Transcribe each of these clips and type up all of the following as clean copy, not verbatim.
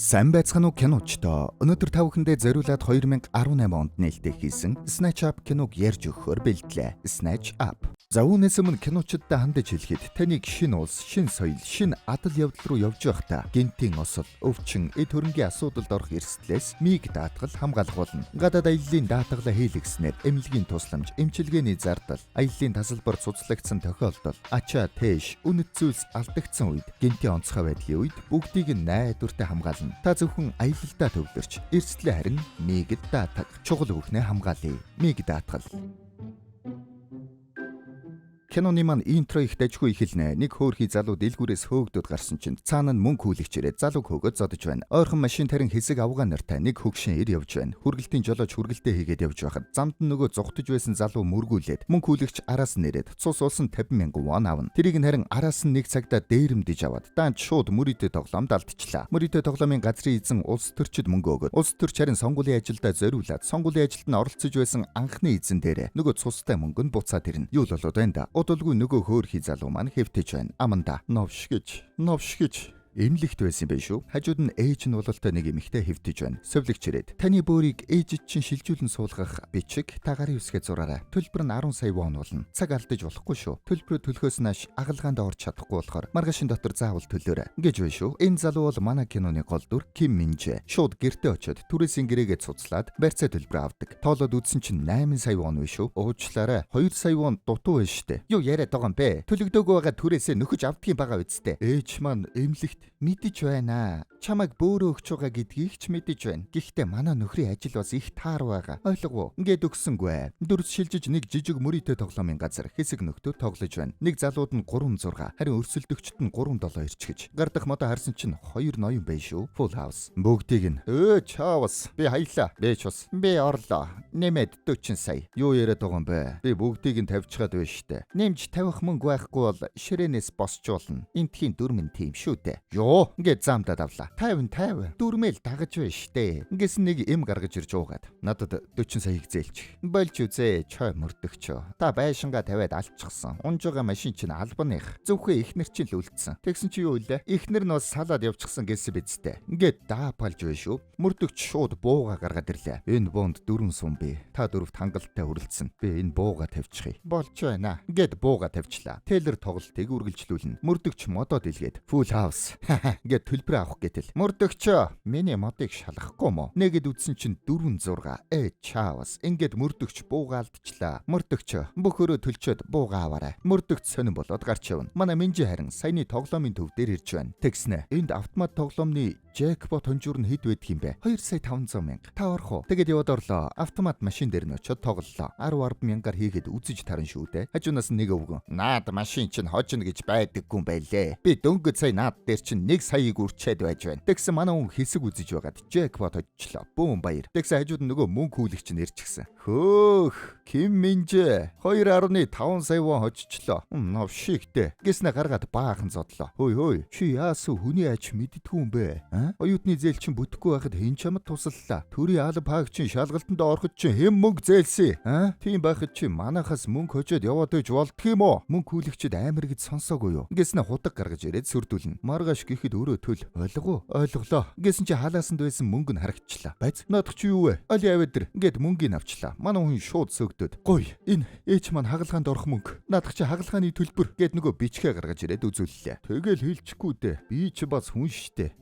Сайн байцгаана уу киночдоо. Өнөөдөр та бүхэндээ зориулаад 2018 онд нээлттэй хийсэн Snatch Up киног ярьж өгөхөөр бэлдлээ. Snatch Up. За үүнээс өмнө киночдод хандаж хэлэхэд таныг шинэ улс, шинэ соёл, шинэ адал явдал руу явж байхдаа гинтийн осол, өвчин, эд хөрөнгийн асуудалд орох эрсдлээс мийг даатгал хамгаалгуулна. Гадаад аяллаа даатгалаа хийлгэснээр эмнэлгийн тусламж, эмчилгээний зардал, аяллаа тасалбар цуцлагдсан тохиолдол, ачаа тээш, үнэт зүйлс алдагдсан үед, гинтийн онцгой байдлын үед бүгдийг нь найдвартай хамгаална. Та зөвхөн аялалдаа төвлөрч, эрсдлээ харин мийг даатгах, чухал бүхнээ хамгаалъя. Мийг даатгал. Киноны маань интро их дажгүй эхэлнэ. Нэг хөөрхий залуу дэлгүүрээс хөөгдөд гарсан чинь цаана нь мөнгө хүлэгч ирээд залууг хөөгөөд зодож байна. Ойрхон машин тарин хэсэг авгаа нартай нэг хөгшин ир явж байна. Хүргэлтийн жолооч хүргэлтээ хийгээд явж байхад замд нь нөгөө зугтаж байсан залуу мөргүүлээд мөнгө хүлэгч араас нь нэрээд цус уусан 50,000 вон авна. Тэрийг нь харин араас нь нэг цагтаа дээрэмдэж аваад даанч шууд мөрөдөө тоглоомд алдчихлаа. Мөрөдөө тоглоомын газрын эзэн улс төрчид мөнгө өгөөд улс төрч харин сонгуулийн ажилдаа зориулаад сонгуулийн ажилд нь оролцож байсан анхны эзэн дээрээ нөгөө цустай мөнгө нь буцаад ирнэ. Юу л болоод байна да. Удалгүй нөгөө хөөрхий залуу маань хэвтэж байна. Аманда новш гэж эмлэгт байсан юм байх шүү. Хажууд нь ээж нь бололтой нэг эмэгтэй хэвтэж байна. Совлогч ирээд таны бөөрийг ээжид чинь шилжүүлэн суулгах бичиг та гарын үсгээ зураарай. Төлбөр нь 10 сая вон болно. Цаг алдаж болохгүй шүү. Төлбөрөө төлөхөөс нааш агалгаанд орж чадахгүй болохоор маргаашин дотор заавал төлөөрэй. Гэж байна шүү. Энэ залуу бол манай киноны гол дүр Ким Минжэ. Шууд гэртээ очиод түрээсийн гэрээгээ цуцлаад барьцаа төлбөр авдаг. Тоолоод үзсэн чинь 8 сая вон биш шүү. Уучлаарай. 2 сая вон дутуу байна штэ. Юу яриад байгаа юм бэ? Төлөгдөөгүй байгаа түрээсээ нөхөж авдгийн байгаа үсттэй. Ээж маань эмлэгт мэдэж байна. Чамайг бөөрөө өгч байгаа гэдгийг ч мэдэж байна. Гэхдээ манай нөхрийн ажил бас их таар байгаа. Ойлгов уу? Ингээд өгсөнгүй. Дөрс шилжиж нэг жижиг мөрөдөө тоглоомын газар хэсэг нөхдөө тоглож байна. Нэг залууд нь 3-6, харин өрсөлдөгчд нь 3-7 ирчихэж. Гардах модоо харсан чинь 2 ноён bay шүү. Full house. Бүгдийг нь чаавс. Би хаялаа. Би ч бас. Би орлоо. Нэмээд 40 сая. Юу яриад байгаа юм бэ? Би бүгдийг нь тавьчихад байна штэ. Нэмж тавих мөнгө байхгүй бол ширээнээс босчуулна. Энтхийн дүрмэн тийм шүү дээ. Йоо, ингээд замдаа давлаа. 50 дүрмэл дагаж байна штэ. Ингээс нэг эм гаргаж ирж уугаад. Надад 40 саяг зээлчих. Болж үзээ, чой мөрдөгчөө. Та байшингаа тавиад алчихсан. Унж байгаа машин чинь албаных. Зөвхөн ихнэр чинь л үлдсэн. Тэгсэн чи юу вэ? Ихнэр нь бас салаад явчихсан гэсэн бидтэй. Ингээд даапалж байна шүү. Мөрдөгч шууд бууга гаргаад ирлээ. Энэ буунд 4 сум бий. Та дөрөвт хангалттай хүрэлцэн. Би энэ бууга тавьчихъя. Болж байна. Ингээд бууга тавьчлаа. Тейлер тоглолтыг үргэлжлүүлнэ. Мөрдөгч модод илгээд. Full house. Ингээд төлбөр авах гэтэл. Мөрдөгчөө, миний модыг шалгахгүй мó. Нэгэд үдсэн чинь 4-6. Чаавс. Ингээд мөрдөгч бууга алдчихлаа. Мөрдөгчөө, бүх өрөө төлчөөд бууга аваарай. Мөрдөгч сонирн болоод гарч явна. Манай Минжи харин саяны тоглоомын төв дээр ирж байна. Тэгснэ. Энд автомат тоглоомны Джекпот хонжуур нь хэд байдаг юм бэ? 2,500,000. Та орох уу? Тэгэд яваад орлоо. Автомат машин дээр нь очиод тоглолоо. 10 мянгаар хийгээд үзэж таран шүү дээ. Хажуунаас нэг өвгөн. Наад машин чинь хожно гэж байдаггүй юм байлээ. Би дөнгөж сая наад дээр чинь 1 саяыг үрчээд байж байна. Тэгсэн манай хүн хэсэг үзэж байгаад Джекпот оччлоо. Бүүн баяр. Тэгсэн хажууд нь нөгөө мөнгө хүлэгч нь ирчихсэн. Хөөх, Ким Минжэ 2.5 сая вон хоччлоо. Новшигтэй. Гэснэ гаргаад баахан зодлоо. Хөөе. Чи яасуу хүний аж мэддэггүй юм бэ? Оюутны зээл чинь бүтэхгүй байхад хэн чамд туслалаа. Төрийн алба хаагч чинь шалгалтанд ороход чинь хэн мөнгө зээлсэн? Тийм байхад чи манахаас мөнгө хожоод яваад байж болдг юм уу? Мөнгө хүлэгчд амар гэж сонсоогүй юу? Гэснэ худаг гаргаж ирээд сүрдүүлнэ. Маргааш гэхэд өөрөө төл. Ойлголоо. Гэсэн чи халаасанд байсан мөнгө нь харагчлаа. Байц. Наадах чи юу вэ? Оли аваад ир. Ингээд мөнгөний авчлаа. Манай хүн шууд сөөгдөд. Гой. Энэ ээж маань хагалгаанд орох мөнгө. Наадах чи хагалгааны төлбөр гэд нөгөө бичгээ гаргаж ирээд үзүүллээ. Тэгэл хэлчихгүй дээ. Би ч бас хүн штэ.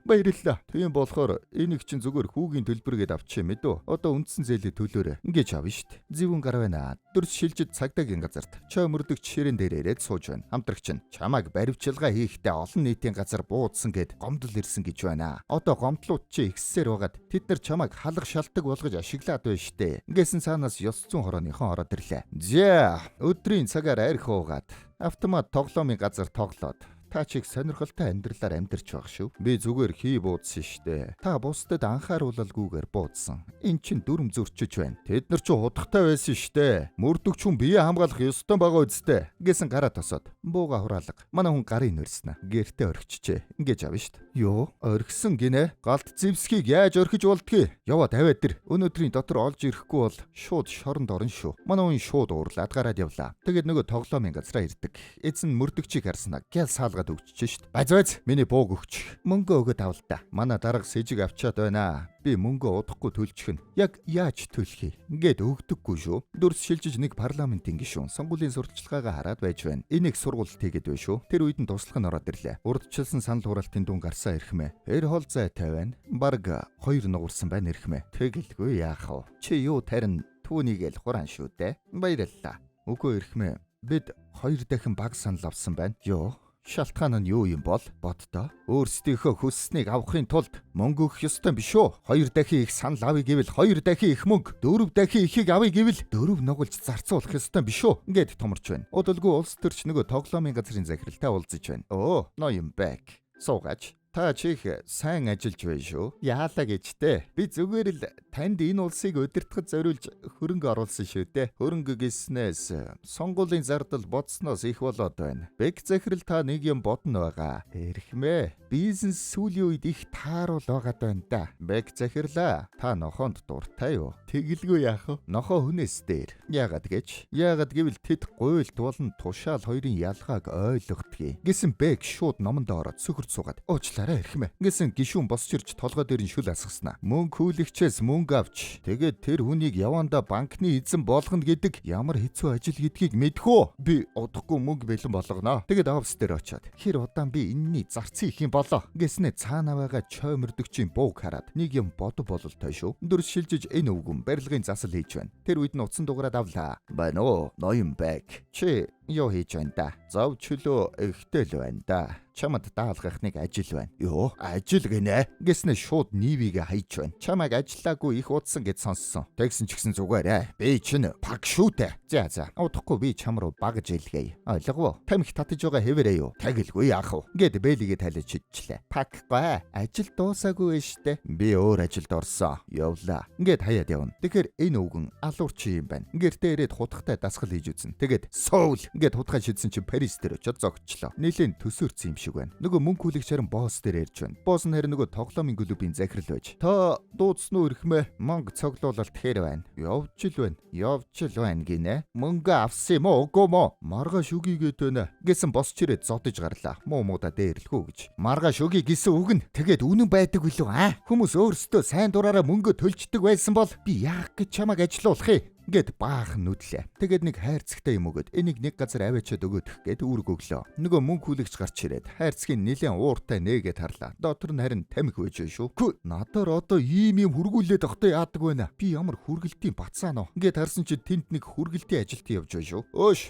Баярлалаа. Тийм болохоор энийг чинь зүгээр хүүгийн төлбөр гэд авчих юм ээ. Одоо үндсэн зээлээ төлөөрэй. Ингээд авна штт. Зэвүүн гар байна. Дөрс шилжид цагдаагийн газарт чой мөрдөгч ширээн дээр ирээд сууж байна. Хамтрагч нь чамайг баривчилгаа хийхдээ олон нийтийн газар буудсан гэд гомдол ирсэн гэж байна. Одоо гомдлууд чи ихсээр байгаад тэд нар чамайг халах шалтгаан болгож ашиглаад байна штэ. Ингээсэн цаанаас ёс зүйн хорооныхон ороод ирлээ. За, өдрийн цагаар арх уугаад автомат тоглоомын газар тоглоод та чиг сонирхолтой амьдралаар амьдарч байх шүү. Би зүгээр хий буудсан штэ. Та бусдад анхааруулалгүйгээр буудсан. Эн чин дүрм зөрчиж байна. Тэд нар ч худахтай байсан штэ. Мөрдөгч хүн бие хамгаалах ёстой байгаа үсттэй. Гэсэн гараа тосоод бууга хураалга. Манай хүн гарын нөрснө. Гэртээ орхичжээ. Ингэж авна штэ. Йоо, орхисон гинэ. Галт зевсхийг яаж орхиж болдгийг? Яваа тавиад ир. Өнөөдрийн дотор олж ирэхгүй бол шууд шоронд орно шүү. Манай хүн шууд уурлаад гараад явлаа. Тэгээд нөгөө тоглоомын газараа ирдэг. Эзэн мөрдөгчийг харснаа гял саалга шалгаад өгч шít. Базбаз миний бууг өгч. Мөнгө өгöd авалтаа. Манай дарга сэжиг авчаад байна. Би мөнгө удахгүй төлчихнө. Яг яаж төлөх юм? Ингээд өгдөггүй шүү. Дөрс шилжиж нэг парламентын гишүүн сонгуулийн сурталчилгаагаа хараад байж байна. Энийг сургуульд хийгээд байна шүү. Тэр үед нь туслах нь ороод ирлээ. Урдчилсан санал хураалтын дуун гарсаа ирхмэ. Хол зай тавина. Бараг 2 нугарсан байна ирхмэ. Тэгэлгүй яах вэ? Чи юу тарин түүнийг л хураан шүү дээ. Баярлалаа. Үгүй ирхмэ. Бид 2 дахин баг санал авсан байна. Йоо. Шалтгаан нь юу юм бол? Боддоо. Өөрсдийнхөө хүсснийг авахын тулд мөнгө өгөх ёстой биш үү? 2 дахин их санал авъя гэвэл 2 дахин их мөнгө, 4 дахин ихийг авъя гэвэл 4 нугалж зарцуулах ёстой биш үү? Ингээд томорч байна. Удалгүй улс төрч нөгөө тоглоомын газрын захиралтай уулзаж байна. Оо, ноён бэк. Суугач. Та чих сайн ажиллаж байна шүү. Яалаа гэжтэй. Би зүгээр л танд энэ улсыг удирдахад зориулж хөрөнгө оруулсан шүү дээ. Хөрөнгө гэснээс сонгуулийн зардал бодсноос их болоод байна. Бэг захирал та нэг юм бодно байгаа. Эрхмээ. Бизнес сүүлийн үед их тааруул байгаад байна да. Бэг захирлаа. Та нохоонд дуртай юу? Тэгэлгүй яах вэ? Нохоо хүнээс дээр. Яагаад гэвэл тэд гуйлт болон тушаал хоёрын ялгааг ойлгохдгийг. Гэсэн Бэг шууд номонд ороод сөхөрт суугаад уучлаарай эрхмээ. Гэсэн гишүүн босч ирж толгой дээр нь шүл асгаснаа. Мөнгө хүлэгчээс мөнгө авч тэгээд тэр хүнийг явандаа банкны эзэн болгоно гэдэг ямар хэцүү ажил гэдгийг мэдхүү. Би удахгүй мөнгө бэлэн болгоно. Тэгээд офс дээр очиод хэр удаан би энэний зарцын их юм болоо гэснээ цаана байгаа чой мөрдөгчийн бууг хараад нэг юм бодо бололтой шүү. Дөрс шилжиж энэ өвгөн барилгын засал хийж байна. Тэр үед нь утсан дугаараад авлаа. Байна уу? Ноён бэк. Чи юу хийж байна да? Зов чөлөө ихтэй л байна да. Чамд даалгахныг ажил байна. Йоо, ажил гинэ. Гэснээ шууд нийвийг хайж байна. Чамайг ажиллаагүй их удсан гэд сонссон. Тэгсэн ч гэсэн зүгээрээ. Би чинь баг шүүтэй. За. Удахгүй би чам руу багж илгээе. Ойлгов уу? Тамхи татаж байгаа хэвээрээ юу? Тэгэлгүй яах вэ? Гэд бэлигээ талиж чидчихлээ. Пакгүй. Ажил дуусаагүй штэ. Би өөр ажилд орсон. Явлаа. Гэд хаяад явна. Тэгэхээр энэ үгэн алуурч юм байна. Гэртээ ирээд хутгатай дасгал хийж үзсэн. Тэгээд соул гэд хутгаа шидсэн чинь Парис дээр очиод зогчлоо. Нийлэн төсөөрсөн юм шиг байна. Нөгөө мөнгө хүлэгч харин босс дээр ярьж байна. Босс нь харин нөгөө тоглоомын клубын захирал байж. Та дуудсан уу ирхмээ? Мөнгө цоглуулалт хээр байна. Явж л байна гинэ. Мөнгө авсан юм уу? Үгүй мó. Маргааш өгийгээд байна. Гэсэн босс чирээд зодож гарлаа. Муудаа дээрлэхүү гэж. Маргааш өгье гэсэн үг нь тэгээд үнэн байдаг билүү аа? Хүмүүс өөрсдөө сайн дураараа мөнгө төлждөг байсан бол би яах гэж чамайг ажилуулах юм? Гэт баахан нүдлээ. Тэгээд нэг хайрцагтай юм өгöd энийг нэг газар аваачаад өгödөх гэд үүрэг өглөө. Нөгөө мөнгө хүлэгч гарч ирээд хайрцгийн нэлээд ууртай нээгээд харлаа. Дотор нь харин тамхи байж шүү. Хүү, надаар одоо ийм юм хүргүүлээд өгтөө яадаг байна. Би ямар хүргэлтийн бацаан уу? Гэт харсан чи тэнд нэг хүргэлтийн ажилт явж байна шүү. Өөш,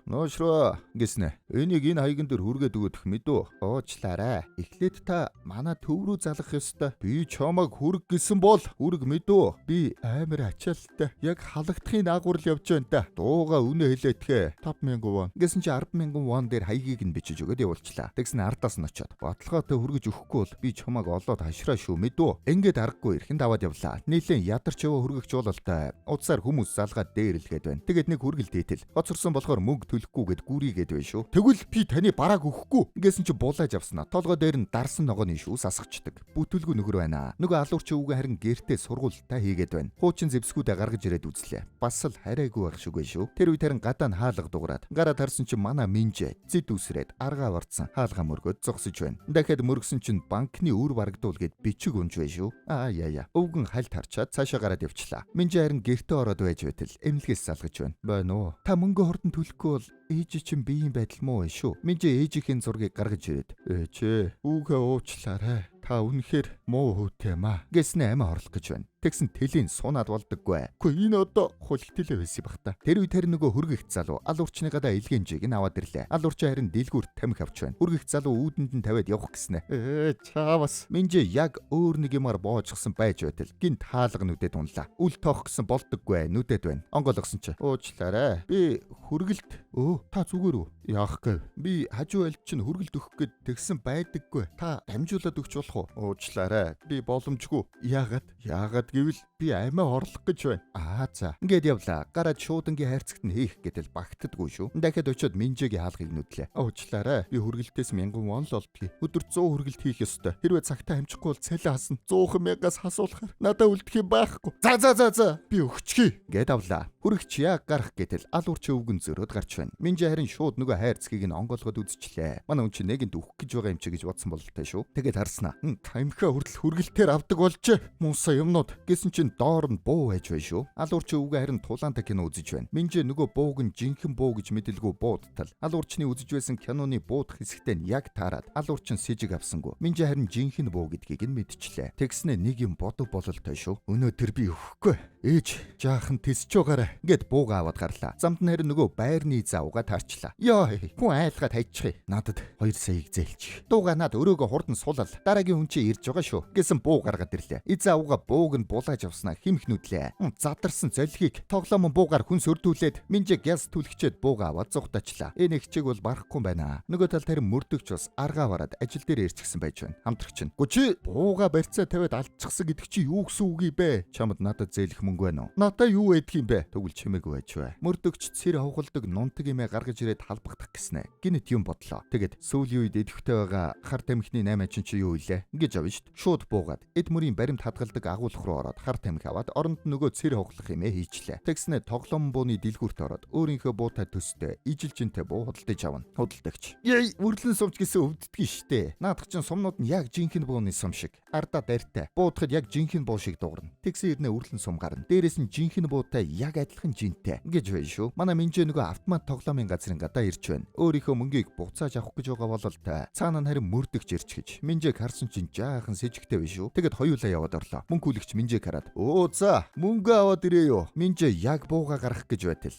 ноошроо гэснэ. Энийг энэ хаяган дээр хүргээд өгödөх мэдүү. Уучлаарай. Эхлээд та манай төв рүү залах ёстой. Би чамайг хүрг гэсэн бол хүрг мэдүү. Би амар ачаалттай. Яг халагдахын агуурл явж байна да. Дууга үнэ хэлээдхээ. 5000 вон. Гэсэн чи 100000 вон дээр хаягийг нь бичиж өгöd явуулчлаа. Тэгсэн ардаас нь очиод бодлогоотой хүргэж өгөхгүй бол би чамайг олоод хашраа шүү мэдүү. Ингээд аргагүй эрхэнд аваад явлаа. Нийлэн ядарч яваа хүргэгч бололтой. Удсаар хүмүүс залгаад дээрлэхэд байна. Тэгээд нэг хүргэлт хийтэл. Хоцорсон болохоор мөнгө төлөхгүйгээд гүрийгээд байна шүү. Тэгвэл би таны барааг өгөхгүй. Гэсэн чи булааж авснаа. Толгой дээр нь дарсан ногооны шүүс асгачдаг. Бүтэлгүй нөхөр байна. Нөгөө алуурч өвгөө харин гэртээ сургуультай хийгээд байна. Хуучин зэвсгүүдээ гаргаж ирээд үзлээ. Бас л хараагүй байх шүгэ шүү. Тэр үед харин гадаа нь хаалга дуурайд. Гараад харсан чи манай Минжэ зэд үсрээд аргаа варцсан. Хаалга мөргөд зогсож байна. Дахиад мөргсөн чинь банкны үр барагдуул гэд бичиг унж байна шүү. Яа. Өвгөн хальт харчаад цаашаа гараад явчлаа. Минжэ харин гэртээ ороод байж байтал эмнэлгээс залгаж байна. Байна уу? Та мөнгө хурдан төлөхгүй бол ээж чинь биеийн байдал муу шүү. Минжэ ээжийнхээ зургийг гаргаж ирээд ээжээ үгээ уучлаарай. Та үнэхээр муу хүүтэй юм аа. Гэснэ амиа хорлох гэж байна. Тэгсэн тэлийн сунаад болдоггүй. Гэхдээ энэ одоо хултэлээ байсан бах та. Тэр үед харин нөгөө хүргэгт залуу алуурчны гадаа илгээмжийг нь аваад ирлээ. Алуурч харин дэлгүүр тамхи авч байна. Хүргэгт залуу үүдэнд нь тавиад явах гэснэ. Чаавас. Минжэ яг өөр нэг юмар боожгсан байж байтал гинт хаалга нүдэд унлаа. Үл тоох гэсэн болдоггүй нүдэд байна. Онгойлгосон чи. Уучлаарай. Би хүргэлт. Та зүгээр үү? Яах гээ. Би хажуу альд чинь хүргэлт өгөх гээд тэгсэн байдаггүй. Та дамжуулаад өгч болох уу? Уучлаарай. Би боломжгүй. Яагаад гэвэл би амиа орлох гэж байна. За. Ингээд явлаа. Гараад шуудангийн хайрцагт нь хийх гэдэл багтдаггүй шүү. Дахиад очиод Минжигийн хаалгыг нүдлээ. Уучлаарай. Би хүргэлтээс 1000 вон л олдгий. Өдөр 100 хүргэлт хийх ёстой. Хэрвээ цагтаа хамжихгүй бол цалин хасна. 100 мянгаас хасуулахаар надад үлдэх юм байхгүй. За. Би өгчихье. Гэт авлаа. Хүрэгч яг гарах гэтэл алуурч өвгөн зөрөөд гарч байна. Минжи харин шууд нөгөө хайрцгийг нь онгоолгоод үзчихлээ. Манай хүн чинь нэгэнд өгөх гэж байгаа юм чи гэж бодсон бололтой шүү. Тэгээд харснаа. Тамхиа хүртэл хүргэлтээр авдаг болжээ. Муусаа юмнууд гэсэн чинь доор нь буу байж байна шүү. Алуурч өвгөө харин тулаантай кино үзэж байна. Минжи нөгөө бууг нь жинхэнэ буу гэж мэдэлгүй буудтал. Алуурчны үзэж байсан киноны буудах хэсэгтээ нь яг таарад алуурчин сэжиг авсангүй. Минжи харин жинхэнэ буу гэдгийг нь мэдчихлээ. Тэгснэ нэг юм бодог бололтой шүү. Өнөөдөр би өгөхгүй. Ээж жаахан тэсч байгаарай. Гэт бууга аваад гарлаа. Замд нь харин нөгөө байрны заавга таарчлаа. Ёо хүн айлгаад хайчих. Надад 2 саяыг зээлчих. Дууга над өрөөгөө хурдан суулал. Дараагийн хүн чи ирж байгаа шүү. Гэсэн буу гаргаад ирлээ. Заавга бууг нь булааж авснаа химх нүдлээ. Задарсан золихыг тоглоом буугаар хүн сөрдүүлээд Минжи гяс түлхчээд бууга аваад зүгтачлаа. Энэ хчиг бол барахгүй байна. Нөгөө талд харин мөрдөгч бас аргаа бараад ажил дээр ирчихсэн байж байна. Хамтрагч нь. Гүчи бууга барьцаа тавиад алдчихсан гэдэг чи юу гэсэн үг юм бэ? Чамд надад зээлэх мөнгө байна уу? Надаа юу ээдх юм бэ? Тэгвэл чимээгүй байж бай. Мөрдөгч цэр хавгалдаг нунтаг имээ гаргаж ирээд халбагдах гэснэ. Гинэт юм бодлоо. Тэгэд сүүлийн үед идэвхтэй байгаа хар тамхины 8 чин чи юу илээ? Ингэж авна шүү дээ. Шууд буугаад эд мөрийн баримт хадгалдаг агуулах руу ороод хар тамхи аваад оронд нөгөө цэр хавгалах имээ хийчлээ. Тэгснэ тоглоом бууны дэлгүүрт ороод өөрийнхөө буутай төстэй ижилжинтэй буу худалдаж авна. Худалдагч. Үрлэн сумч гэсэн өвддөг штэ. Наадах чин сумнууд нь яг жинхэнэ бууны сум шиг. Ардаа дайртай. Буудахад яг жинхэнэ буу шиг дуурна. Тэгсэн ирнэ үрлэн сум гарна. Дээрээс нь жинхэнэ буутай яг адилхан жинтэй. Гэж байна шүү. Манай Минжи нөгөө автомат тоглоомын газрын гадаа ирж байна. Өөрийнхөө мөнгийг буцааж авах гэж байгаа болол та. Цаана нь харин мөрдөгч ирж гэж. Минжиг харсан чинь жаахан сэжигтэй байна шүү. Тэгэд хоёулаа яваад орлоо. Мөнгө хүлэгч Минжиг хараад. За, мөнгө аваад ирээ юу? Минжи яг бууга гарах гэж байтал.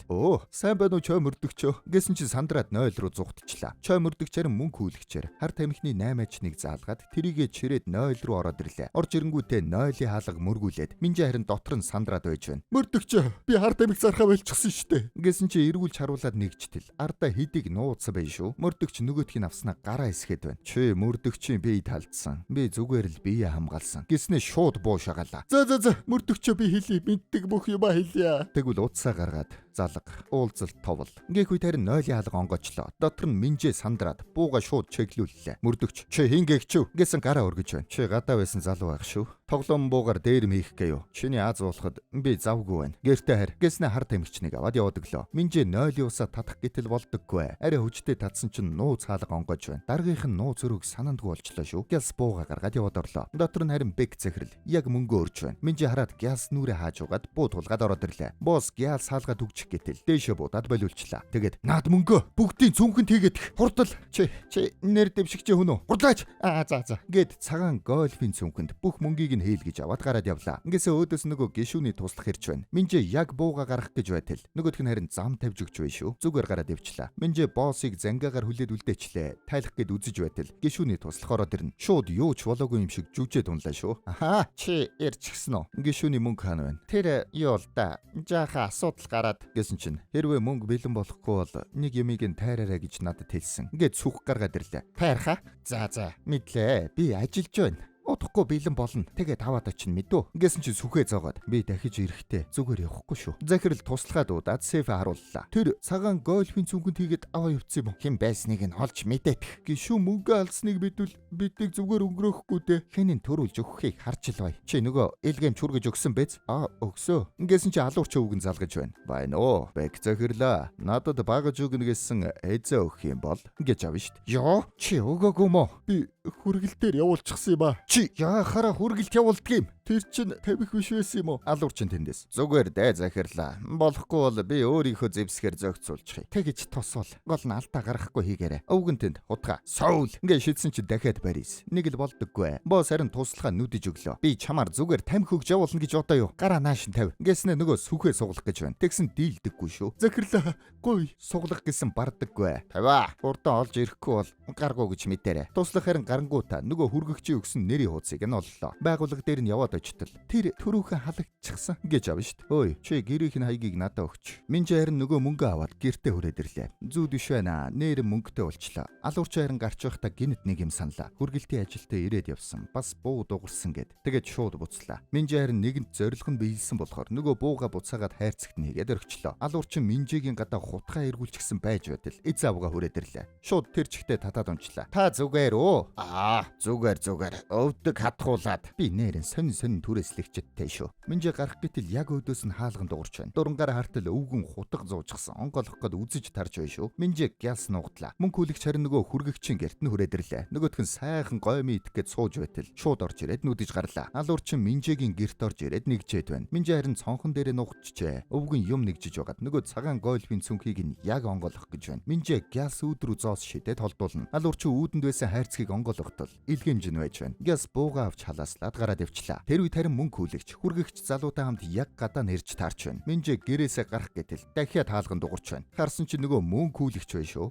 Сайн байна уу чой мөрдөгчөө? Гэсэн чинь сандраад 0 руу зугтчлаа. Чой мөрдөгч харин мөнгө хүлэгчээр хар тамхины 8-ачныг заалгаад тэрийгэ чирээд 0 руу ороод ирлээ. Орж ирэнгүүтээ 0-ийн хаалга мөргүүлээд Минжи харин дотор нь сандраад байж байна. Мөрдөгчөө би хар тамхи зархаа болчихсон штэ. Гэсэн чи эргүүлж харуулад нэгжтэл ардаа хидийг нууцсан bay шүү. Мөрдөгч нөгөөдхийг авснаа гараа эсгээд байна. Чи мөрдөгчийн бие талдсан. Би зүгээр л бие хамгаалсан. Гэснээ шууд буу шагаалаа. За мөрдөгчөө би хэлий мэддэг бүх юма хэлье. Тэгвэл утсаа гаргаад залга уулзалт товл. Ингээх үед харин 0-ийн хаалга онгочлоо. Дотор нь Минжи сандраад бууга шууд чеглүүллээ. Мөрдөгч чи хингээгчв гэсэн гараа өргөж байна. Чи гадаа байсан залуу байх шүү. Тоглоом буугаар дээр хийх гээё. Чиний аз уулахад би завгүй байна. Гэртээ харь. Гэснээ хар тамхичныг аваад яваад өглөө. Минжи 0-ийн усаа татах гэтэл болдоггүй. Арай хүчтэй татсан чинь нууц хаалга онгож байна. Даргийнх нь нууц өрөөг санандгүй болчлоо шүү. Гяс бууга гаргаад яваад орлоо. Дотор нь харин бэг захирал. Яг мөнгө өрж байна. Минжи хараад гяс нүрэ хааж угаад буу тулгаад ороод ирлээ. Босс гяс хаалга түгчих гэтэл дээшээ буудаад болиулчлаа. Тэгээд наад мөнгө бүгдийн цүнхэн тэгээд хурдал чи нэр дэвшигч хүн үү? Хурдлаач. За. Гэт цагаан гольфийн цүнхэнд бүх мөнгийг нь хээл гэж аваад гараад явлаа. Ингээсээ өөдөөс нөгөө гишүүний туслах ирж байна. Минжи яг бууга гарах гэж байтал нөгөөх нь харин зам тавьж өгч байна шүү. Зүгээр гараад явчлаа. Минжи боссыг зангаагаар хүлээд үлдээчлээ. Тайлах гээд үзэж байтал гишүүний туслах ороод ирнэ. Шууд юу ч болоогүй юм шиг жүжээд унлаа шүү. Чи ирчихсэн үү? Гишүүний мөнгө хаана байна? Тэр юу л да. Жаахан асуудал гараад гэсэн чинь хэрвээ мөнгө бэлэн болохгүй бол нэг юмыг нь тайраарай гэж надад хэлсэн. Ингээд сүх гаргаад ирлээ. Тайрхаа? За мэдлээ. Би ажиллаж байна. Удахгүй бэлэн болно. Тэгээд таваад очин мэдүү. Ингэсэн чи сүхээ зоогоод би дахиж ирэхтэй зүгээр явахгүй шүү. Захирал туслахад удаад сейф харууллаа. Тэр цагаан гольфийн цүнхэнд хийгээд аваа явцсан юм. Хэн байсныг нь олж мэдээдэх. Гişүү мөнгө алсныг биднийг зүгээр өнгөрөөхгүй дээ. Хэнийн төрүүлж өгөхийг харж л бай. Чи нөгөө элгэм чүргэж өгсөн биз? Өгсөө. Ингэсэн чи алуурч өвгөн залгаж байна. Байна уу? Бэг захирлаа. Надад багаж өгнө гэсэн эзэ өгөх юм бол ингэж авна шүү дээ. Йоо, чи өгөөгүй мó? Би хүргэлтээр явуулчихсан юм аа. Чи яахаараа хүргэлт явуулдаг юм? Тэр чин тавих биш байсан юм уу? Алуурчин тэндээс. Зүгээр дээ захирлаа. Болохгүй бол би өөрийнхөө зэвсгээр зөгцүүлчих. Тэгэж тусвал гол нь алдаа гаргахгүй хийгээрэй. Өвгөн тэнд хутга. Соул. Ингээ шидсэн чи дахиад барьс. Нэг л болдоггүй. Босс харин туслахаа нүдэж өглөө. Би чамаар зүгээр тамхи өгж явуулна гэж одоо юу? Гараа нааш нь тавь. Ингээснэ нөгөө сүхээ суглах гэж байна. Тэгсэн дийлдэггүй шүү. Захирлаа. Гуй суглах гэсэн бардаггүй. Тавиа. Урдаа олж ирэхгүй бол гаргуу гэж мэдээрэй. Туслах харин гарангуутаа нөгөө хүргэгчийн өгсөн нэрийн хуудсыг нь оллоо. Байгууллага дээр нь яваад очтол тэр түрүүхэн халагдчихсан гэж авна штт. Ой, чи гэрийнх нь хаягийг надад өгч. Минжи харин нөгөө мөнгө аваад гэртээ хүрээд ирлээ. Зүү дэш байна. Нэр мөнгөтэй болчлоо. Алуурч харин гарч байхдаа гинт нэг юм саналаа. Хүргэлтийн ажилдаа ирээд явсан. Бас буу дуурсан гэд. Тэгээд шууд буцлаа. Минжи харин нэгэнт зориг нь биелсэн болохоор нөгөө бууга буцаагаад хайрцагт нэгээд өргөчлөө. Алуурч Минжигийн гадаа хутгаа эргүүлчихсэн байж байтал эз авгаа хүрээд ирлээ. Шууд тэр чигтээ татаад унчлаа. Та зүгээр үү? Зүгээр. Өвдөг хатхуулаад. Би нэрэн сонин түрээслэгчтэй шүү. Минжи гарах гэтэл яг өдөөс нь хаалган дуурч байна. Дурангаар хартал өвгөн хутга зуужчихсан. Онгоолох гээд үзэж тарж байна шүү. Минжи гяс нуугдлаа. Мөнгө хүлэгч харин нөгөө хүргэгчийн гэрт нь хүрээд ирлээ. Нөгөөх нь сайхан гойми идэх гээд сууж байтал шууд орж ирээд нүдэж гарлаа. Алуурчин Минжигийн гэрт орж ирээд нэгжээд байна. Минжи харин цонхон дээрээ нуугдчихжээ. Өвгөн юм нэгжиж байгаад нөгөө цагаан гольфийн цүнхийг нь яг онгоолох гэж байна. Минжи гяс үүд рүү зоос шидээд холдуулна. Алуурчин үүдэнд байсан хайрцгийг онгоолохдол илгэмж нь байж байна. Гяс бууга авч халааслаад гараад явчлаа. Тэр үед харин мөнгө хүлэгч хүргэгч залуутай хамт яг гадаа нэрж таарч байна. Минжи гэрээсээ гарах гэтэл дахиад хаалган дуурч байна. Харсан чи нөгөө мөнгө хүлэгч байна шүү.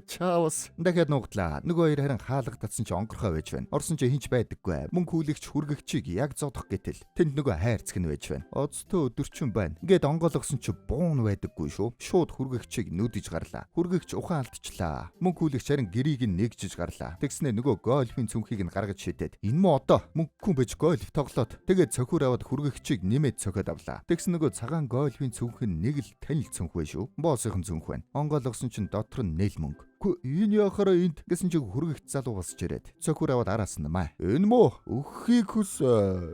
Чаавс. Дахиад нуугдлаа. Нөгөө хоёр харин хаалга татсан чи онгорхой байж байна. Орсон чи хинч байдаггүй. Мөнгө хүлэгч хүргэгчийг яг зодох гэтэл тэнд нөгөө хайрцаг нь байж байна. Оцтой өдөрчин байна. Ингээд онгоолгосон чи буун байдаггүй шүү. Шууд хүргэгчийг нүдэж гарлаа. Хүргэгч ухаан алдчихлаа. Мөнгө хүлэгч харин гэрийг нь нэгжиж гарлаа. Тэгснэ нөгөө гольфийн цүнхийг нь гаргаж шидэд энэ мө одоо мөнгөгүй байж гольф тоглоод тэгээд цохиур аваад хүргэгчийг нэмээд цохиод авлаа. Тэгсэн нөгөө цагаан гольфийн цүнх нь нэг л танил цүнх вэ шүү. Боосынхан цүнх байна. Онгоолгосон чинь дотор нь нээл мөнгө. Энэ яхаараа энд гэсэн чи хүргэгч залуу босч ирээд цохиур аваад араас нь маа. Энэ мөө өгөхийг хүс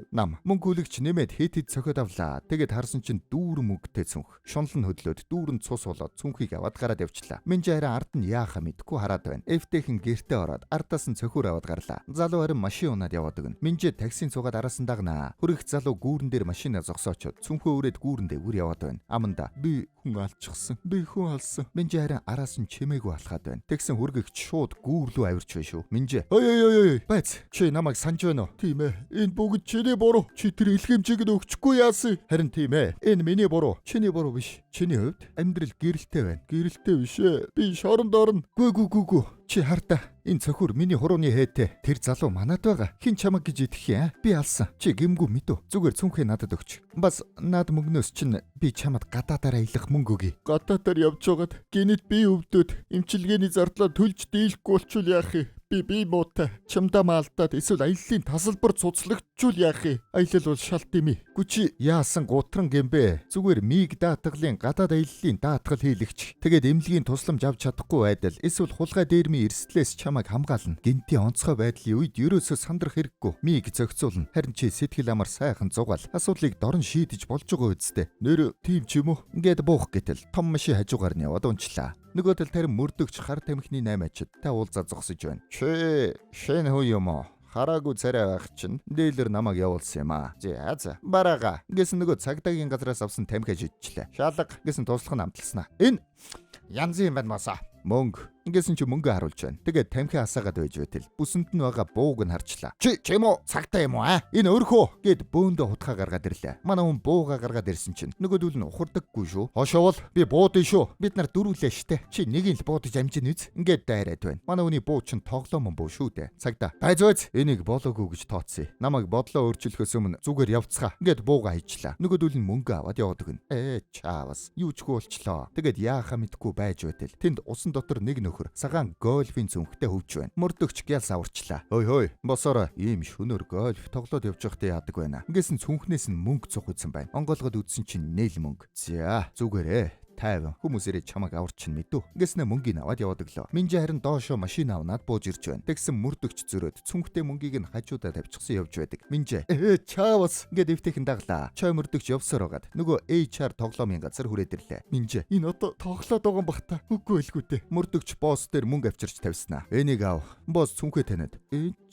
нам мөнгө хүлэгч нэмээд хэд цохиод авлаа. Тэгээд харсан чинь дүүрэн мөнгөтэй цүнх. Шунал нь хөдлөөд дүүрэн цус болоод цүнхийг аваад гараад явчлаа. Минжи харин ард нь яахаа мэдгүй хараад байна. Эвтэйхэн гэртээ ороод ардаас нь цохиур аваад гарлаа. Залуу харин машин унаад яваад өгнө. Минжи таксийн цугаад араас нь дагнаа. Хүргэгч залуу гүүрэн дээр машинаа зогсоочод цүнхөө өрөөд гүүрэндээ үр яваад байна. Аманда би хүн алчихсан. Би хүн алсан. Минжи харин араас нь чимээгүй алхаад байна. Тэгсэн хүргэгч шууд гүүрлүү авирч байна шүү. Минжи. Ой. Байц. Чи намайг санаж байна уу? Тийм ээ. Энэ бүгд чиний буруу. Чи тэр илгээмжийг нь өгчихгүй яасан? Харин тийм ээ. Энэ миний буруу. Чиний буруу биш. Чиний хувьд амьдрал гэрэлтэй байна. Гэрэлтэй биш ээ. Би шоронд орно. Гүү. Чи хартаа. Энэ цохиур миний хурууны хээтэй. Тэр залуу манад байгаа. Хин чамаг гэж идэх юм? Би алсан. Чи гэмгүй мэдв. Зүгээр цүнхээ надад өгч. Бас наад мөнгнөөс чинь би чамд гадаадаараа илэх мөнгө өгье. Гадаадаар явж байгаад гинэд би өвдөд эмчилгээний зардлаа төлж дийлэхгүй болчул яах юм? Би муутай. Чамдаа маалтаад эсвэл аяллаа тасалбар цуцлагдчихвол яах юм? Аялал бол шалт юм. Гүчи яасан гутран гэмбэ? Зүгээр миг даатгалын гадаад аяллаа даатгал хийлэгч. Тэгээд эмнэлгийн тусламж авч чадахгүй байдал эсвэл хулгай дээрмийн эрсдлээс чамайг хамгаална. Гинтийн онцгой байдлын үед ерөөсөө сандрах хэрэггүй. Миг зохицуулна. Харин чи сэтгэл амар сайхан зугаал. Асуудлыг дорн шийдэж болж байгаа үсттэй. Нэр тийм ч юм уу? Ингээд буух гэтэл том машин хажуугаар нь яваад унчлаа. Нөгөө тал тарин мөрдөгч хар тамхины 8 ачид та уулзаа зогсож байна. Чи шин хүү юм уу? Хараагүй царай байх чинь дээлэр намайг явуулсан юм аа. За бараага. Гэсэн нөгөө цагдаагийн газраас авсан тамхи шидчихлээ. Шалга гэсэн туслах нь амталснаа. Энэ янзын юм байна масаа. Мөнгө. Ингэсэн чи мөнгө харуулж байна. Тэгээд тамхи асаагаад байж байтал бүсэнд нь байгаа бууг нь харчлаа. Чи юм уу? Цагтаа юм уу аа? Энэ өрхөө гэд бөөндө хутгаа гаргаад ирлээ. Манай хүн бууга гаргаад ирсэн чинь нөгөөдөл нь ухардаггүй шүү. Хошоовол би буудъя шүү. Бид нар дөрвөлээ штэ. Чи нэгийг л буудаж амжин үз. Ингээд дайраад байна. Манай хүний буу чинь тоглоом буу шүү дээ. Цагтаа. Байзөөц. Энийг болоогүй гэж тооцъё. Намайг бодлоо өөрчлөхөөс өмнө зүгээр явцгаа. Ингээд бууга хийчлаа. Нөгөөдөл нь мөнгө аваад яваад өгнө. Чаавас. Юу ч болчлоо. Тэгээд яахаа мэдгүй байж байтал тэнд усан дотор нэг нөхөр цагаан гольфийн цүнхтэй хөвч байна. Мөрдөгч гялс аварчлаа. Хой босоорой. Ийм шөнөр гольф тоглоод явж байхдаа яадаг байна. Ингэсэн цүнхнээс нь мөнгө цух үзсэн байна. Онгоолгоод үдсэн чинь нээл мөнгө. За зүгээрээ. Тайван хүмүүсээрээ чамайг аварчин мэдв. Ингэснэ мөнгийг аваад яваад өглөө. Минжи харин доошоо машин авнаад бууж ирж байна. Тэгсэн мөрдөгч зөрөөд цүнхтэй мөнгийг нь хажуудаа тавьчихсан явж байдаг. Минжи чаавас ингээд эвтэйхэн даглаа. Чой мөрдөгч явсаар байгаад нөгөө HR тоглоомын газар хүрээд ирлээ. Минжи энэ одоо тоглоод байгаа юм бах та. Үгүй элгүүтэй. Мөрдөгч босс дээр мөнгө авчирч тавьснаа. Энийг ав. Босс цүнхээ таниад.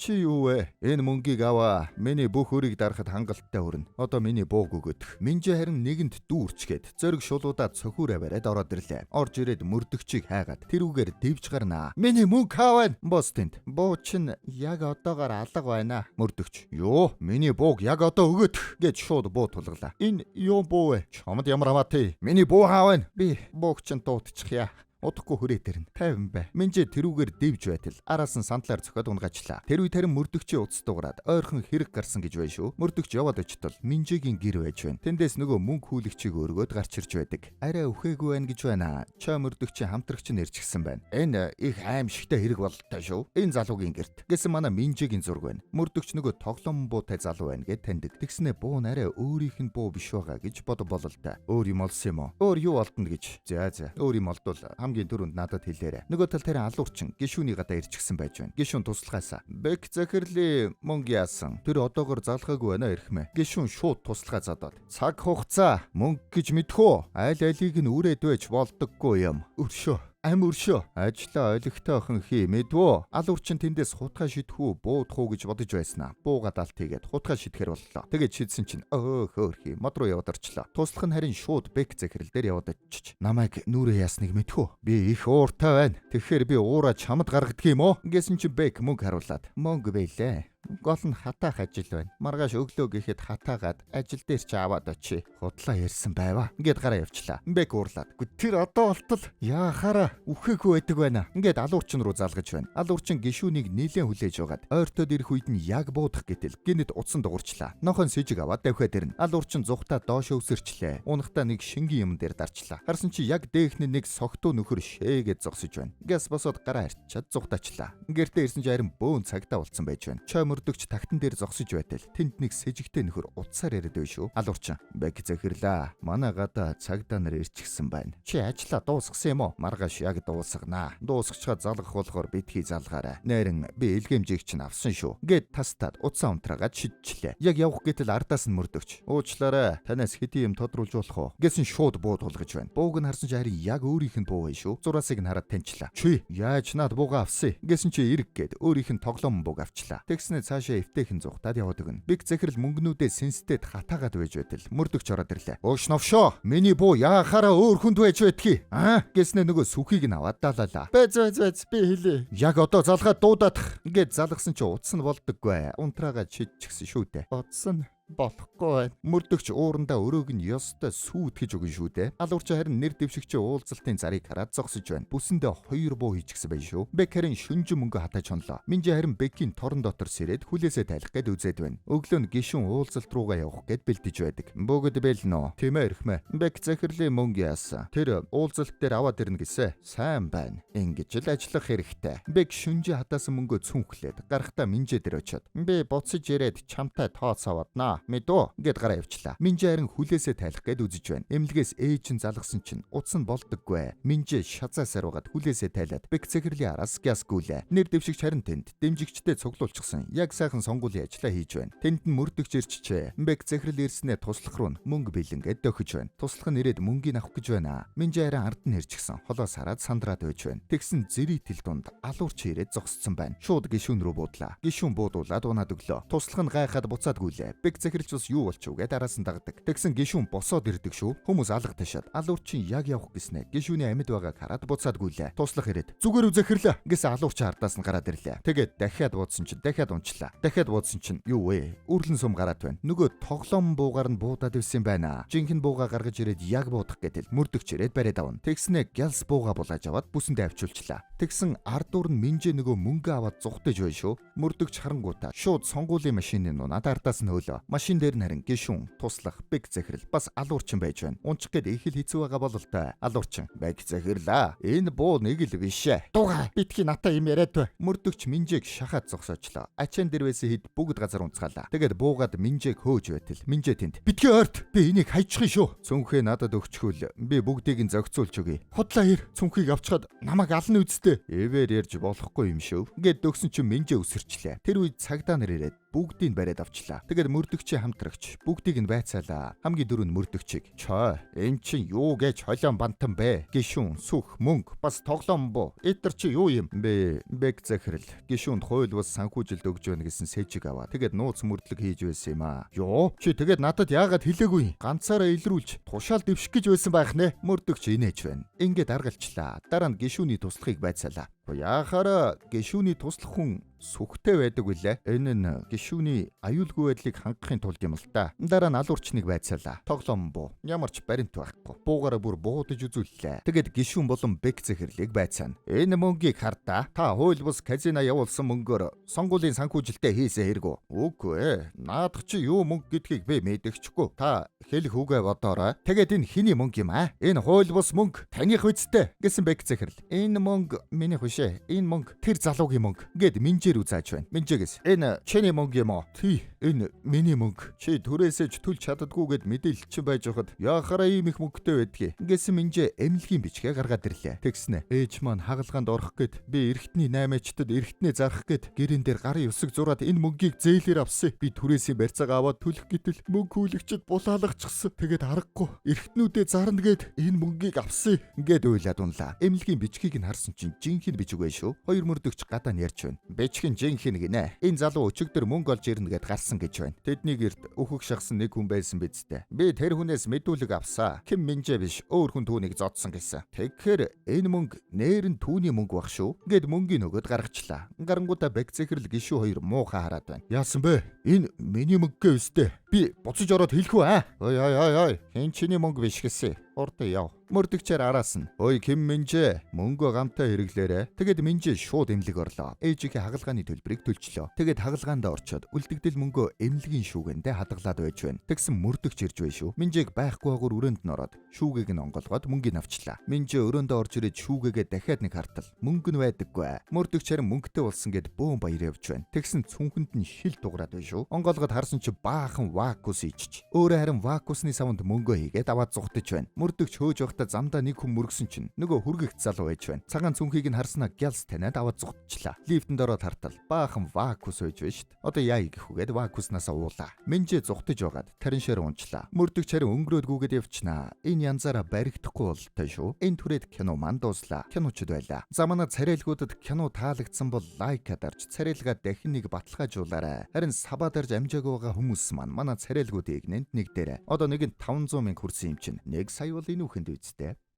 Чи юу вэ? Энэ мөнгийг аваа. Миний бүх өрийг дарахад хангалттай хүрнэ. Одоо миний бууг өгöd. Минжи харин нэгэнд дүүрчгээд зориг шулуудаад цохиур бариад ороод ирлээ. Орж ирээд мөрдөгчийг хайгаад тэрүүгээр дэвж гарнаа. Миний мөнгө хаавна. Босс тэнд. Буу чинь яг одоогоор алга байна. Мөрдөгч. Юу? Миний бууг яг одоо өгöd гэж шууд буу тулглаа. Энэ юу буу вэ? Чамд ямар хамаатай? Миний буу хаавна. Би бууг чинь дуутчихъя. Удахгүй хүрээтэрнэ. Тайван бай. Минжээ тэрүүгээр дэвж байтал араас нь сандлаар цохиод унгаачлаа. Тэр үе тарин мөрдөгчийн утас дуураад ойрхон хэрэг гарсан гэж байна шүү. Мөрдөгч яваад очтол Минжэгийн гэр байж байна. Тэндээс нөгөө мөнгө хүлэгчийг өргөөд гарч ирж байдаг. Арай өхөөгүй байна гэж байна. Ча мөрдөгчийн хамтрагч нь ирчихсэн байна. Энэ их аимшигтай хэрэг бололтой шүү. Энэ залуугийн гэрт. Гэсэн манай Минжэгийн зураг байна. Мөрдөгч нөгөө тоглоом буутай залуу байна гэд таньдаг. Тэгснэ буу нь арай өөрийнх нь буу биш байгаа гэж бод болол та. Өөр юм олсон юм уу? Өөр юу олдно гэж. За. Өөр юм олдвол хамгийн түрүүнд надад хэлээрэй. Нөгөө тал тарин алуурчин гишүүний гадаа ирчихсэн байж байна. Гишүүн туслахаасаа. Бек захирли мөнгө яасан. Тэр одоогор залхаагүй байна эрхмэ. Гишүүн шууд туслахаа задаад. Цаг хугацаа мөнгө гэж мэдхүү. Аль алийг нь үрээд байж болдоггүй юм. Өршөө. Өршөө. Ажлаа ойлгохтой охин хий мэдвөө. Алуурчин тэндээс хутгаа шидэхүү буудах уу гэж бодож байснаа. Буугаад алт хийгээд хутгаа шидэхэр боллоо. Тэгээд шидсэн чинь хөөхий мод руу яваад орчлоо. Туслах нь харин шууд Бек захирал дээр яваад очиж. Намайг нүрээ яасныг мэдхүү. Би их ууртай байна. Тэгэхээр би уураа чамд гаргадаг юм уу? Гэсэн чинь Бек мөнгө харуулад. Мөнгө байлээ. Гол нь хатаах ажил байна. Маргааш өглөө гэхэд хатаагаад ажил дээр ч аваад очие. Худлаа ярьсан байваа. Ингээд гараа явчлаа. Бек уурлаад. Тэр одоо болтол яахаараа үхээгүй байдаг байна. Ингээд алуурчин руу залгаж байна. Алуурчин гишүүнийг нийлэн хүлээж байгаад ойртоод ирэх үед нь яг буудах гэтэл гинэд утсан дуурчлаа. Нохон сэжиг аваад давхиад ирнэ. Алуурчин зүхтаа доош өсөрчлээ. Унахтаа нэг шингийн юм дээр дарчлаа. Харсан чи яг дээхний нэг согтуу нөхөр шээгээд зогсож байна. Гяс босоод гараа арчаад зүхтаачлаа. Гэртээ ирсэн чи харин бөөн цагтаа болцсон байж байна. Мөрдөгч тагтан дээр зогсож байтал тэнд нэг сэжигтэй нөхөр утсаар яриад байв шүү. Алуурчин Бек захирлаа. Манай гадаа цагдаа нар ирчихсэн байна. Чи ажиллаа дуусгасан юм уу? Маргааш яг дуусгана. Дуусгачгаа залгах болохоор битгий залгаарай. Нэрэн би илгээмжийг чинь авсан шүү. Гэт тастаад утсаа унтраагаад шидчихлээ. Яг явах гэтэл ардаас нь мөрдөгч. Уучлаарай. Танаас хэдийн юм тодруулж болох уу? Гэсэн шууд буу тулгаж байна. Бууг нь харсан чи харин яг өөрийнх нь буу байв шүү. Зураасыг нь хараад таньчлаа. Чи яаж над бууга авсан? Гэсэн чи эрг гээд өөрийнх нь тоглоом бууг авчлаа. Тэгснэ цаашаа эвтэйхэн зүхтаад яваад өгнө. Бек захирал мөнгнүүдээ сэнстэд хатаагаад байж байтал мөрдөгч ороод ирлээ. Ууш новшоо. Миний буу яахаараа өөр хүнд байж байдгийг. Гэснэ нөгөө сүхийг нь аваад даалалаа. Бэз би хэлээ. Яг одоо залгаад дуудаадах. Ингээд залгасан чи утас нь болдоггүй. Унтраагаад шидчихсэн шүү дээ. Утас нь болохгүй. Мөрдөгч уурандаа өрөөг нь ёстой сүйтгэж өгнө шүү дээ. Алуурч харин нэр дэвшигчийн уулзалтын зарыг хараад зогсож байна. Бүсэндээ 2 буу хийчихсэн байж шүү. Бек харин шүнжин мөнгө хатаж хонлоо. Минжи харин Бекийн торон дотор сэрээд хүлээсээ тайлах гээд үзээд байна. Өглөө нь гишүүн уулзалт руугаа явах гээд бэлдэж байдаг. Бөгөд бэлнэ. Тийм ээ эрхмэ. Бек захирлын мөнгө яасан. Тэр уулзалт дээр аваад ирнэ гэсэн. Сайн байна. Ингэж л ажиллах хэрэгтэй. Бек шүнжин хатаасан мөнгөө цүнхлээд гарахтаа Минжи дээр очиод. Би буцаж ирээд чамтай тооцооваднаа. Мэдөө гэд гараа явчлаа. Минжи харин хүлээсээ тайлах гээд үзэж байна. Эмнэлгээс ээж нь залгасан чинь утас нь болдоггүй. Минжи шазаасаар угаад хүлээсээ тайлаад Бек захирлийн араас гясгүүлээ. Нэр дэвшигч харин тэнд дэмжигчтэй цуглуулчихсан. Яг сайхан сонгуулийн ажиллаа хийж байна. Тэнд нь мөрдөгч ирчихжээ. Бек захирал ирснээр туслах руу мөнгө бэлэнгээд дөхөж байна. Туслах нь ирээд мөнгийг авах гэж байна. Минжи харин ард нь ирчихсэн. Холоос хараад сандраад байж байна. Тэгсэн зэрэгтэл дунд алуурч ирээд зогссон байна. Шууд гишүүн рүү буудлаа. Гишүүн буудуулаад унаад өглөө. Туслах нь гайхаад буцаад гүйлээ. Бек захирч бас юу болчихв гэд араас нь дагдаг. Тэгсэн гишүүн босоод ирдэг шүү. Хүмүүс алга ташаад алуурчин яг явах гэснэ. Гишүүний амьд байгааг хараад буцаад гүйлээ. Туслах ирээд зүгээр үү захирлаа гэсэн алуурчин ардаас нь гараад ирлээ. Тэгээд дахиад буудсан чинь дахиад унчлаа. Дахиад буудсан чинь юу вэ? Үрлэн сум гараад байна. Нөгөө тоглоом буугаар нь буудаад ивсэн байна. Жинхэнэ буугаа гаргаж ирээд яг буудах гэтэл мөрдөгч ирээд бариад авна. Тэгснэ гялс буугаа булааж аваад бүсэндээ авчулчлаа. Тэгсэн ардуур нь Минжи нөгөө мөнгө аваад зүхтэж байна шүү. Мөрдөгч харангуутаа шууд сонгуулийн машины нунаад ардаас нь хөөлөө. Машин дээр нарийн гишүүн туслах Бек захирал бас алуурчин байж байна. Унчих гээд их л хэцүү байгаа бол л та. Алуурчин Бек захирлаа. Энэ буу нэг л бишээ. Дугаа битгий натаа юм яриад бай. Мөрдөгч Минжиг шахаад зогсоочлоо. Ачаан дээр байсан хэд бүгд газар унцгаалаа. Тэгээд буугаад Минжиг хөөж байтал Минжи тэнд. Битгий ойрт би энийг хайчихын шүү. Цүнхээ надад өгчихвөл би бүгдийг нь зохицуулж өгье. Худлаа хэр цүнхийг авчгаад намайг ална үсттэй. Эвэр ярьж болохгүй юм шүү. Ингээд дөгсөн чинь Минжи өсөрчлээ. Тэр үед цагдаа нар ирээд бүгдийг бариад авчлаа. Тэгээд мөрдөгчийн хамтрагч бүгдийг нь байцаалаа. Хамгийн дөрөв нь мөрдөгчийг. Чоо, эн чин юу гэж холион бантан бэ? Гишүүн, сүх, мөнгө, бас тоглоом буу. Этэр чи юу юм бэ? Бек захирал. Гишүүнд хууль бус санхүүжилт өгж байна гэсэн сэжиг аваа. Тэгээд нууц мөрдлөг хийж байсан юм аа. Йоо, чи тэгээд надад яагаад хэлээгүй? Ганцаараа илрүүлж тушаал дэвших гэж байсан байх нэ. Мөрдөгч инээж байна. Ингээд аргалчлаа. Дараа нь гишүүний туслахыг байцаалаа. Яахаараа гишүүний туслах хүн сүхтэй байдаг үлээ. Энэ нь гишүүний аюулгүй байдлыг хангахын тулд юм л да. Дараа нь алуурчныг байцаалаа. Тоглоом буу. Ямар ч баримт байхгүй. Буугаараа бүр буудаж үзүүллээ. Тэгэд гишүүн болон бэк зэхэрлийг байцаана. Энэ мөнгийг хардаа. Та хууль бус казино явуулсан мөнгөөр сонгуулийн санхүүжилтээ хийсэн хэрэг үү? Үгүй ээ. Наадах чи юу мөнгө гэдгийг би мэдэгчгүй. Та хэлэх үгээ бодоорой. Тэгэд энэ хиний мөнгө юм аа? Энэ хууль бус мөнгө таних үсттэй гэсэн бэк зэхэрл. Энэ мөнгө миний хүшээ. Энэ мөнгө тэр залуугийн мөнгө. Гэд минжээр үзааж байна. Минжээс энэ чиний мөнгө юм уу? Тий, энэ миний мөнгө. Чи түрээсээ ч төлж чаддгүйгээд мэдээлэл чинь байж байхад яахаараа ийм их мөнгөтэй байдгийг. Ингэсэн минжээ эмнэлгийн бичгээ гаргаад ирлээ. Тэгснэ. Ээж маань хагалгаанд орох гээд би эргэтний 8-ачтад эргэтнээ зарах гээд гэрэн дээр гарын өсөг зураад энэ мөнгийг зээлээр авсан. Би түрээсийн барьцаага аваад төлөх гэтэл мөнгө хүлэгчд булаалгачихсан. Тэгээд аргагүй. Эргэтнүүдээ зарна гээд энэ мөнгийг авсан. Ингээд уйлаад унлаа. Эмнэлгийн бичгийг нь харсан чинь жинхэнэ бичиг байш шүү. Хоёр мөрдөгч гадаа нь ярьж байна. Бичгийн жинхэнэ гинэ. Энэ залуу өчигдөр мөнгө олж ирнэ гэд гарсан гэж байна. Тэдний гэрт өөхөх шахсан нэг хүн байсан биз дээ. Би тэр хүнээс мэдүүлэг авсаа. Ким Минжэ биш, өөр хүн түүнийг зодсон гэсэн. Тэгэхээр энэ мөнгө нээр нь түүний мөнгө баг шүү. Ингээд мөнгийн нөгөөд гаргачлаа. Гарангуудаа бэк зэхэрл гişүү хоёр муухай хараад байна. Яасан бэ? Энэ миний мөнгө гэвстэй. Би буцаж ороод хэлэх үү аа? Ой. Хэн чиний мөнгө биш гэсэн. Урд яв. Мөрдөгчээр араас нь. Ой Ким Минжэ, мөнгөө гамтаа хэрэглээрэ. Тэгэд Минжэ шууд эмнэлэг орлоо. Ээжийнхээ хагалгааны төлбөрийг төлчлөө. Тэгэд хагалгаанд орчоод үлдэгдэл мөнгөө эмнэлгийн шүүгэндээ хадгалаад байж байна. Тэгсэн мөрдөгч ирж байна шүү. Минжэг байхгүй агуур өрөөнд нь ороод шүүгийг нь онголгоод мөнгөний авчлаа. Минжэ өрөөндөө орж ирээд шүүгээгээ дахиад нэг хартал. Мөнгө нь байдаггүй. Мөрдөгч харин мөнгөтэй болсон гэд бөөн баяр явж байна. Тэгсэн цүнхэнд нь шил дуграад байна шүү. Онгоолгоод харсан чи баахан вакус ичж. Өөрөө харин вакусны савнд мөнгөө хийгээд аваад зүхтэж байна. Мөрдөгч хөөж явахдаа замдаа нэг хүн мөргсөн чинь нөгөө хүргэгт залуу байж байна. Цагаан цүнхийг нь харснаа гялс таниад аваад зүгтчлаа. Лифтэнд ороод хартал баахан вакус байж байна шүү дээ. Одоо яа гэх үгээд вакуснаас уулаа. Минжэ зүхтэж байгаад тариншаар унчлаа. Мөрдөгч харин өнгөрөөд гүгээд явчихнаа. Энэ янзаараа баригдахгүй болтой шүү. Энэ түрээд кино манд дууслаа. Киночд байлаа. За манай царайлгуудад кино таалагдсан бол лайк дарж царайлгаа дахин нэг баталгаажуулаарай. Харин сабаа дарж амжаагүй байгаа хүмүүс маань манай царайлгуудыг нэнд нэг дээр. Одоо нэгэнд 500 мянга хүрсэн юм чинь. 1 сая бол энэ үхэнд үсттэй.